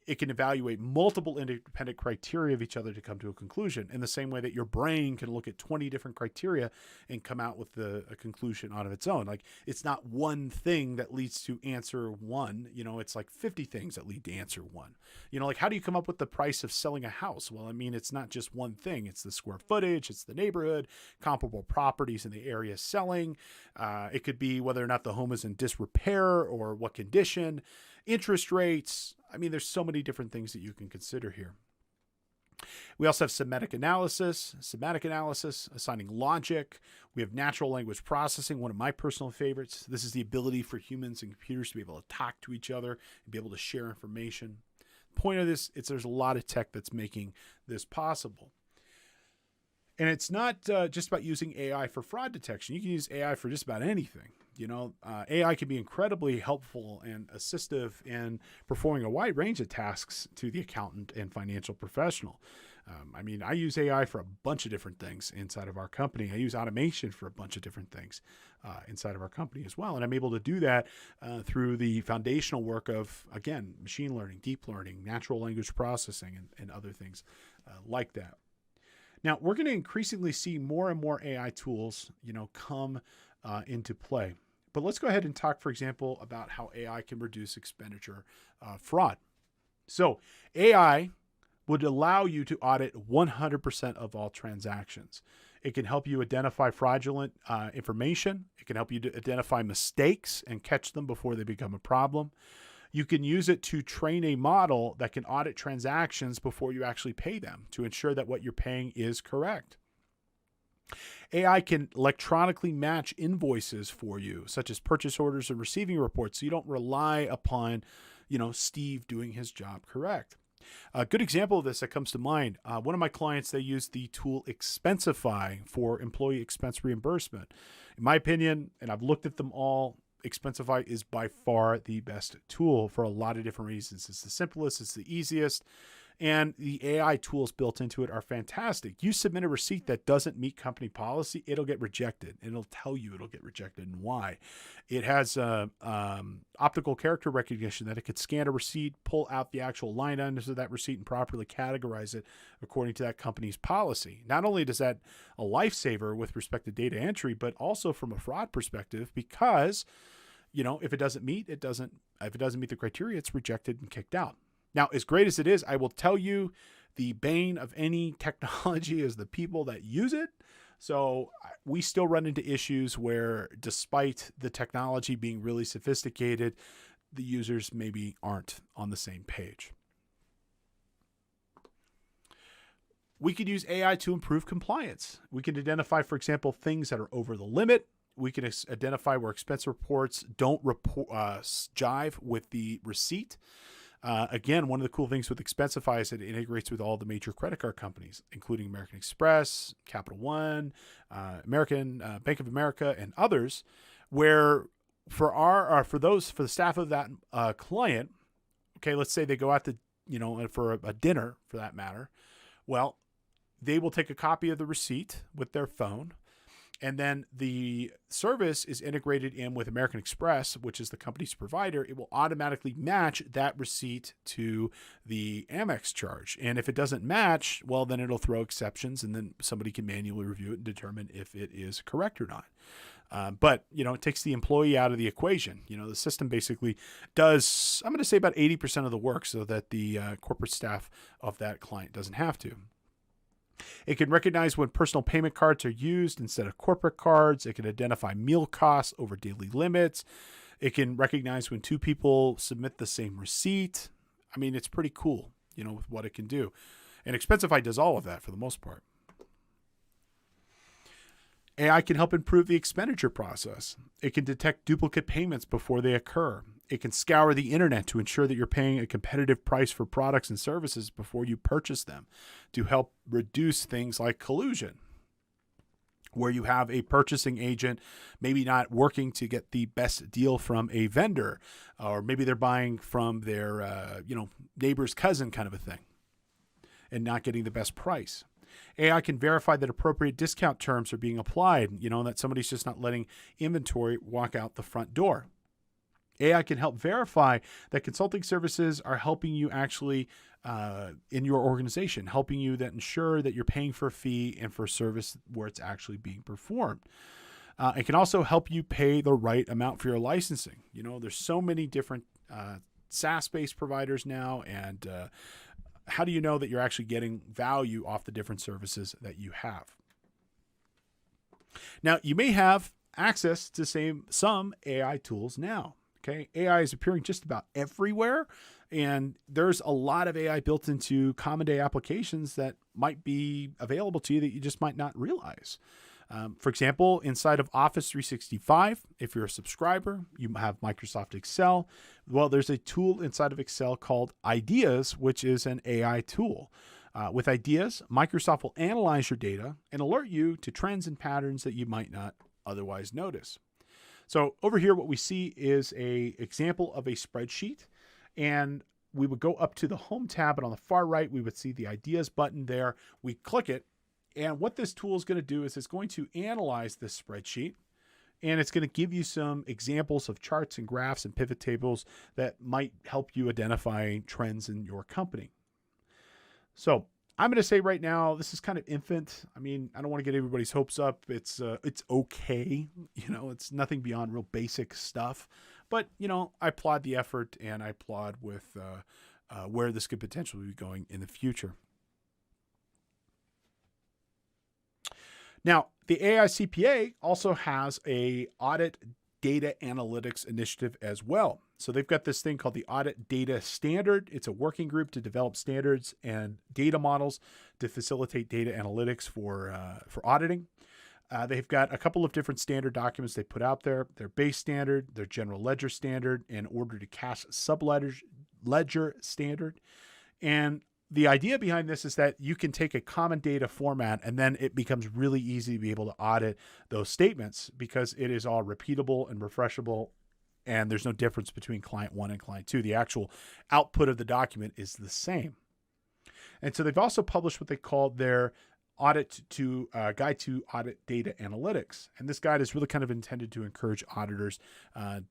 it can evaluate multiple independent criteria of each other to come to a conclusion in the same way that your brain can look at 20 different criteria and come out with a conclusion out of its own. Like it's not one thing that leads to answer one, it's like 50 things that lead to answer one. Like how do you come up with the price of selling a house? Well, I mean, it's not just one thing. It's the square footage, it's the neighborhood, comparable properties in the area selling. It could be whether or not the home is in disrepair or what condition, interest rates. I mean, there's so many different things that you can consider here. We also have semantic analysis, assigning logic. We have natural language processing, one of my personal favorites. This is the ability for humans and computers to be able to talk to each other and be able to share information. The point of this is there's a lot of tech that's making this possible. And it's not just about using AI for fraud detection. You can use AI for just about anything. AI can be incredibly helpful and assistive in performing a wide range of tasks to the accountant and financial professional. I use AI for a bunch of different things inside of our company. I use automation for a bunch of different things inside of our company as well. And I'm able to do that through the foundational work of, again, machine learning, deep learning, natural language processing, and other things like that. Now, we're going to increasingly see more and more AI tools, come into play. But let's go ahead and talk, for example, about how AI can reduce expenditure fraud. So AI would allow you to audit 100% of all transactions. It can help you identify fraudulent information. It can help you to identify mistakes and catch them before they become a problem. You can use it to train a model that can audit transactions before you actually pay them to ensure that what you're paying is correct. AI can electronically match invoices for you, such as purchase orders and receiving reports, so you don't rely upon, Steve doing his job correct. A good example of this that comes to mind, one of my clients, they use the tool Expensify for employee expense reimbursement. In my opinion, and I've looked at them all, Expensify is by far the best tool for a lot of different reasons. It's the simplest, it's the easiest, and the AI tools built into it are fantastic. You submit a receipt that doesn't meet company policy, it'll get rejected. It'll tell you it'll get rejected and why. It has optical character recognition, that it could scan a receipt, pull out the actual line items of that receipt, and properly categorize it according to that company's policy. Not only does that a lifesaver with respect to data entry, but also from a fraud perspective, because if it doesn't meet the criteria, it's rejected and kicked out. Now, as great as it is, I will tell you, the bane of any technology is the people that use it. So we still run into issues where, despite the technology being really sophisticated, the users maybe aren't on the same page. We could use AI to improve compliance. We can identify, for example, things that are over the limit. We can identify where expense reports don't jive with the receipt. Again, one of the cool things with Expensify is that it integrates with all the major credit card companies, including American Express, Capital One, Bank of America, and others, where for the staff of that client, okay, let's say they go out to, for a dinner for that matter. Well, they will take a copy of the receipt with their phone, and then the service is integrated in with American Express, which is the company's provider. It will automatically match that receipt to the Amex charge. And if it doesn't match, well, then it'll throw exceptions, and then somebody can manually review it and determine if it is correct or not. But it takes the employee out of the equation. The system basically does, I'm going to say, about 80% of the work, so that the corporate staff of that client doesn't have to. It can recognize when personal payment cards are used instead of corporate cards. It can identify meal costs over daily limits. It can recognize when two people submit the same receipt. I mean, it's pretty cool, with what it can do. And Expensify does all of that for the most part. AI can help improve the expenditure process. It can detect duplicate payments before they occur. It can scour the internet to ensure that you're paying a competitive price for products and services before you purchase them, to help reduce things like collusion, where you have a purchasing agent maybe not working to get the best deal from a vendor, or maybe they're buying from their neighbor's cousin kind of a thing, and not getting the best price. AI can verify that appropriate discount terms are being applied, and that somebody's just not letting inventory walk out the front door. AI can help verify that consulting services are helping you actually in your organization, helping you that ensure that you're paying for a fee and for a service where it's actually being performed. It can also help you pay the right amount for your licensing. There's so many different SaaS-based providers now, and how do you know that you're actually getting value off the different services that you have? Now, you may have access to some AI tools now. Okay, AI is appearing just about everywhere, and there's a lot of AI built into common day applications that might be available to you that you just might not realize. For example, inside of Office 365, if you're a subscriber, you have Microsoft Excel. Well, there's a tool inside of Excel called Ideas, which is an AI tool. With Ideas, Microsoft will analyze your data and alert you to trends and patterns that you might not otherwise notice. So over here, what we see is an example of a spreadsheet, and we would go up to the Home tab, and on the far right, we would see the Ideas button there. We click it, and what this tool is going to do is it's going to analyze this spreadsheet, and it's going to give you some examples of charts and graphs and pivot tables that might help you identify trends in your company. So I'm going to say right now, this is kind of infant. I mean, I don't want to get everybody's hopes up. It's okay. It's nothing beyond real basic stuff. But, I applaud the effort, and I applaud with where this could potentially be going in the future. Now, the AI CPA also has a Audit Data Analytics Initiative as well. So they've got this thing called the Audit Data Standard. It's a working group to develop standards and data models to facilitate data analytics for auditing. They've got a couple of different standard documents they put out there. Their base standard, their general ledger standard, and order to cash subledger standard. And the idea behind this is that you can take a common data format, and then it becomes really easy to be able to audit those statements because it is all repeatable and refreshable, and there's no difference between client 1 and client 2. The actual output of the document is the same. And so they've also published what they call their guide to audit data analytics. And this guide is really kind of intended to encourage auditors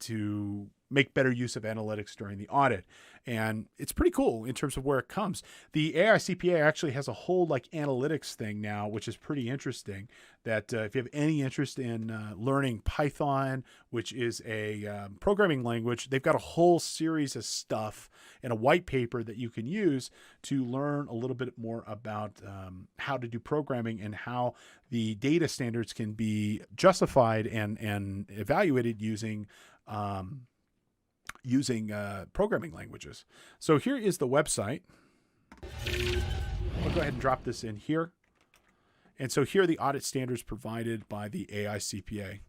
to make better use of analytics during the audit. And it's pretty cool in terms of where it comes. The AI CPA actually has a whole like analytics thing now, which is pretty interesting. That if you have any interest in learning Python, which is a programming language, they've got a whole series of stuff in a white paper that you can use to learn a little bit more about how to do programming and how the data standards can be justified and evaluated using programming languages. So here is the website. I'll go ahead and drop this in here. And so here are the audit standards provided by the AI CPA.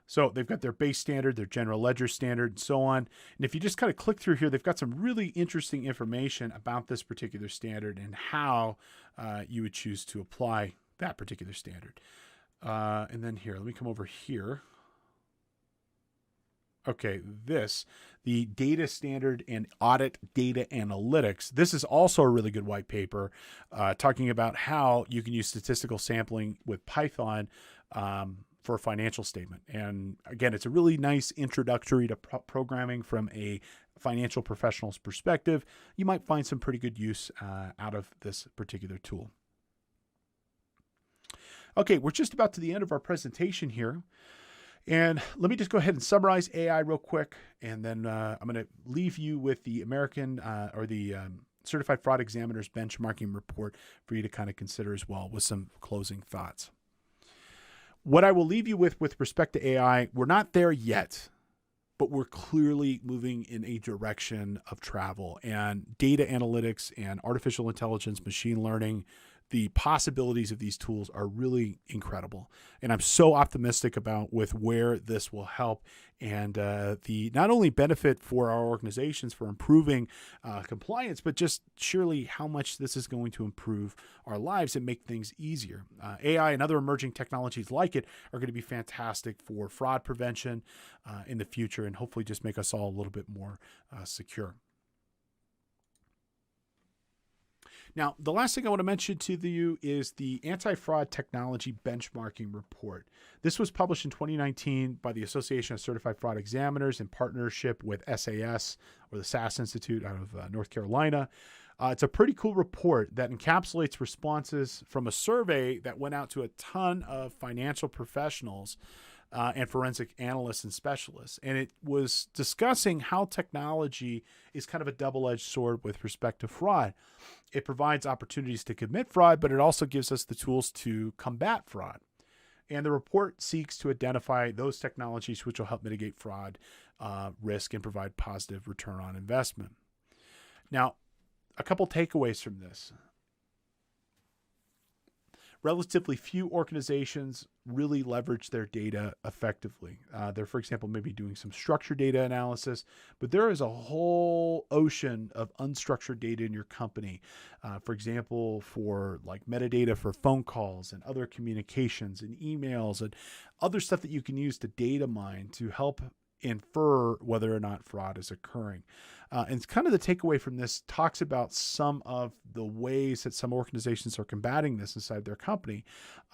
So they've got their base standard, their general ledger standard, and so on. And if you just kind of click through here, they've got some really interesting information about this particular standard and how you would choose to apply that particular standard. And then here, let me come over here. Okay, the data standard and audit data analytics. This is also a really good white paper talking about how you can use statistical sampling with Python for a financial statement. And again, it's a really nice introductory to programming from a financial professional's perspective. You might find some pretty good use out of this particular tool. Okay, we're just about to the end of our presentation here. And let me just go ahead and summarize AI real quick, and then I'm going to leave you with the American or the Certified Fraud Examiner's benchmarking report for you to kind of consider as well with some closing thoughts. What I will leave you with respect to AI, we're not there yet, but we're clearly moving in a direction of travel, and data analytics and artificial intelligence, machine learning, the possibilities of these tools are really incredible. And I'm so optimistic about with where this will help and the not only benefit for our organizations for improving compliance, but just surely how much this is going to improve our lives and make things easier. AI and other emerging technologies like it are going to be fantastic for fraud prevention in the future and hopefully just make us all a little bit more secure. Now, the last thing I want to mention to you is the Anti-Fraud Technology Benchmarking Report. This was published in 2019 by the Association of Certified Fraud Examiners in partnership with SAS, or the SAS Institute out of North Carolina. It's a pretty cool report that encapsulates responses from a survey that went out to a ton of financial professionals and forensic analysts and specialists. And it was discussing how technology is kind of a double-edged sword with respect to fraud. It provides opportunities to commit fraud, but it also gives us the tools to combat fraud. And the report seeks to identify those technologies which will help mitigate fraud risk and provide positive return on investment. Now, a couple takeaways from this. Relatively few organizations really leverage their data effectively. They're, for example, maybe doing some structured data analysis, but there is a whole ocean of unstructured data in your company. For example, for like metadata for phone calls and other communications and emails and other stuff that you can use to data mine to help infer whether or not fraud is occurring. And it's kind of the takeaway from this talks about some of the ways that some organizations are combating this inside their company.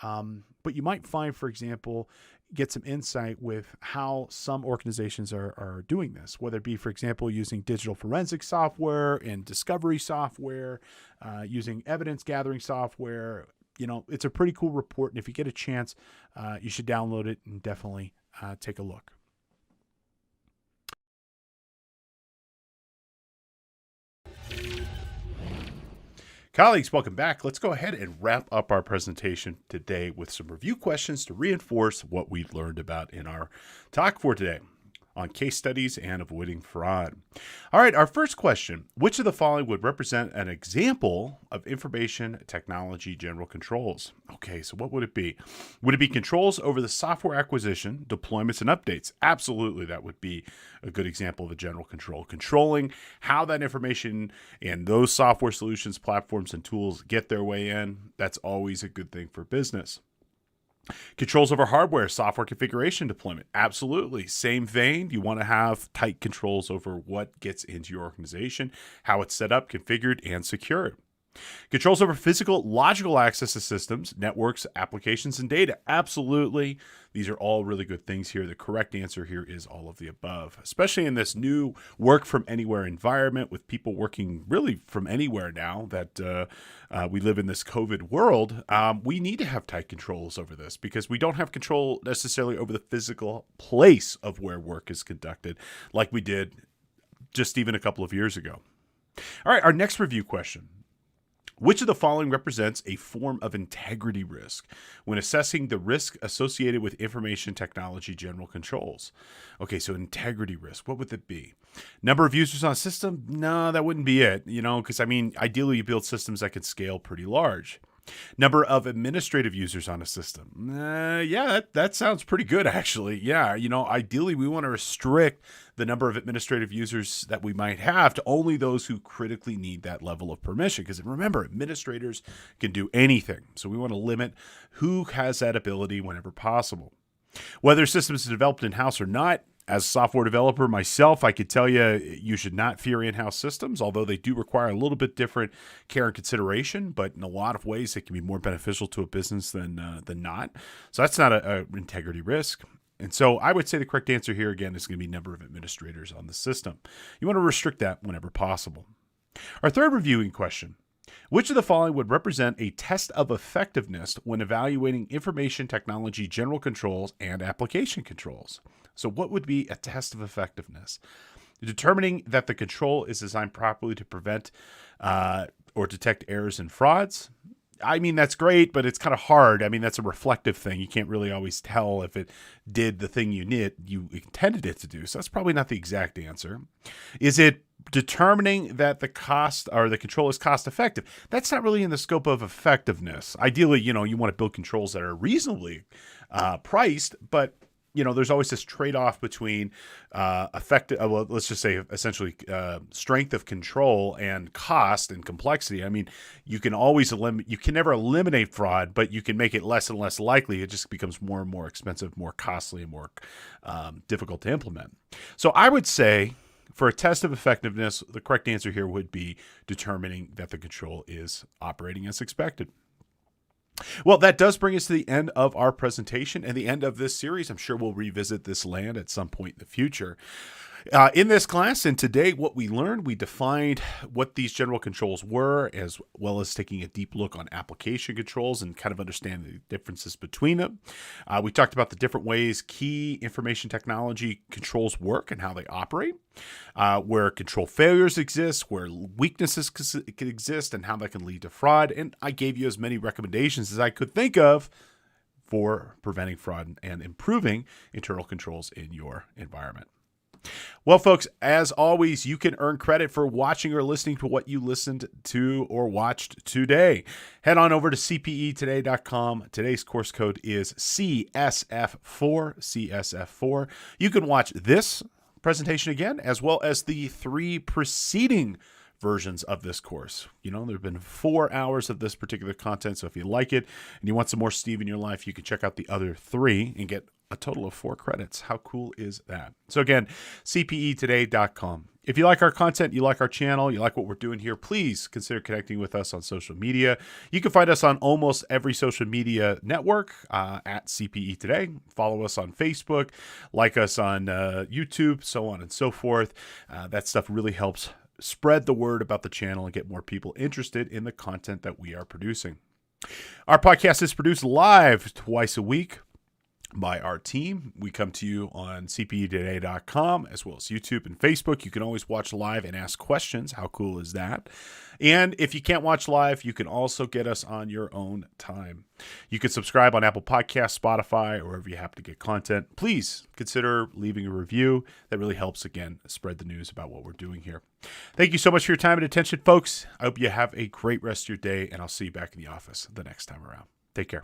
But you might find, for example, get some insight with how some organizations are doing this, whether it be, for example, using digital forensic software and discovery software, using evidence gathering software. You know, it's a pretty cool report. And if you get a chance, you should download it and definitely take a look. Colleagues, welcome back. Let's go ahead and wrap up our presentation today with some review questions to reinforce what we've learned about in our talk for today on case studies and avoiding fraud. All right, our first question, which of the following would represent an example of information technology general controls? Okay, so what would it be? Would it be controls over the software acquisition, deployments, and updates? Absolutely, that would be a good example of a general control. Controlling how that information and those software solutions, platforms, and tools get their way in, that's always a good thing for business. Controls over hardware, software configuration deployment. Absolutely. Same vein. You want to have tight controls over what gets into your organization, how it's set up, configured, and secured. Controls over physical, logical access to systems, networks, applications, and data. Absolutely. These are all really good things here. The correct answer here is all of the above, especially in this new work from anywhere environment with people working really from anywhere now that we live in this COVID world. We need to have tight controls over this because we don't have control necessarily over the physical place of where work is conducted like we did just even a couple of years ago. All right, our next review question. Which of the following represents a form of integrity risk when assessing the risk associated with information technology general controls? Okay, so integrity risk, what would it be? Number of users on a system? No, that wouldn't be it, because ideally you build systems that can scale pretty large. Number of administrative users on a system. Yeah, that sounds pretty good, actually. Yeah, ideally we want to restrict the number of administrative users that we might have to only those who critically need that level of permission. Because remember, administrators can do anything. So we want to limit who has that ability whenever possible. Whether systems are developed in-house or not, as a software developer myself, I could tell you you should not fear in-house systems, although they do require a little bit different care and consideration, but in a lot of ways, they can be more beneficial to a business than not. So that's not an integrity risk. And so I would say the correct answer here, again, is going to be number of administrators on the system. You want to restrict that whenever possible. Our third reviewing question. Which of the following would represent a test of effectiveness when evaluating information technology general controls and application controls? So what would be a test of effectiveness? Determining that the control is designed properly to prevent or detect errors and frauds. That's great, but it's kind of hard. That's a reflective thing. You can't really always tell if it did the thing you intended it to do. So that's probably not the exact answer. Is it determining that the cost or the control is cost effective? That's not really in the scope of effectiveness. Ideally, you want to build controls that are reasonably priced, but there's always this trade-off between let's just say essentially strength of control and cost and complexity. You can never eliminate fraud, but you can make it less and less likely. It just becomes more and more expensive, more costly, and more difficult to implement. So I would say for a test of effectiveness, the correct answer here would be determining that the control is operating as expected. Well, that does bring us to the end of our presentation and the end of this series. I'm sure we'll revisit this land at some point in the future. In this class and today, what we learned, we defined what these general controls were, as well as taking a deep look on application controls and kind of understanding the differences between them. We talked about the different ways key information technology controls work and how they operate, where control failures exist, where weaknesses can exist, and how that can lead to fraud. And I gave you as many recommendations as I could think of for preventing fraud and improving internal controls in your environment. Well, folks, as always, you can earn credit for watching or listening to what you listened to or watched today. Head on over to cpetoday.com. Today's course code is CSF4. You can watch this presentation again, as well as the 3 preceding versions of this course. There have been 4 hours of this particular content, so if you like it and you want some more Steve in your life, you can check out the other 3 and get a total of 4 credits. How cool is that? So again, cpetoday.com. If you like our content, you like our channel, you like what we're doing here, please consider connecting with us on social media. You can find us on almost every social media network at CPE Today. Follow us on Facebook, like us on YouTube, so on and so forth. That stuff really helps spread the word about the channel and get more people interested in the content that we are producing. Our podcast is produced live twice a week by our team. We come to you on cpetoday.com as well as YouTube and Facebook. You can always watch live and ask questions. How cool is that? And if you can't watch live, you can also get us on your own time. You can subscribe on Apple Podcasts, Spotify, or wherever you happen to get content. Please consider leaving a review. That really helps, again, spread the news about what we're doing here. Thank you so much for your time and attention, folks. I hope you have a great rest of your day, and I'll see you back in the office the next time around. Take care.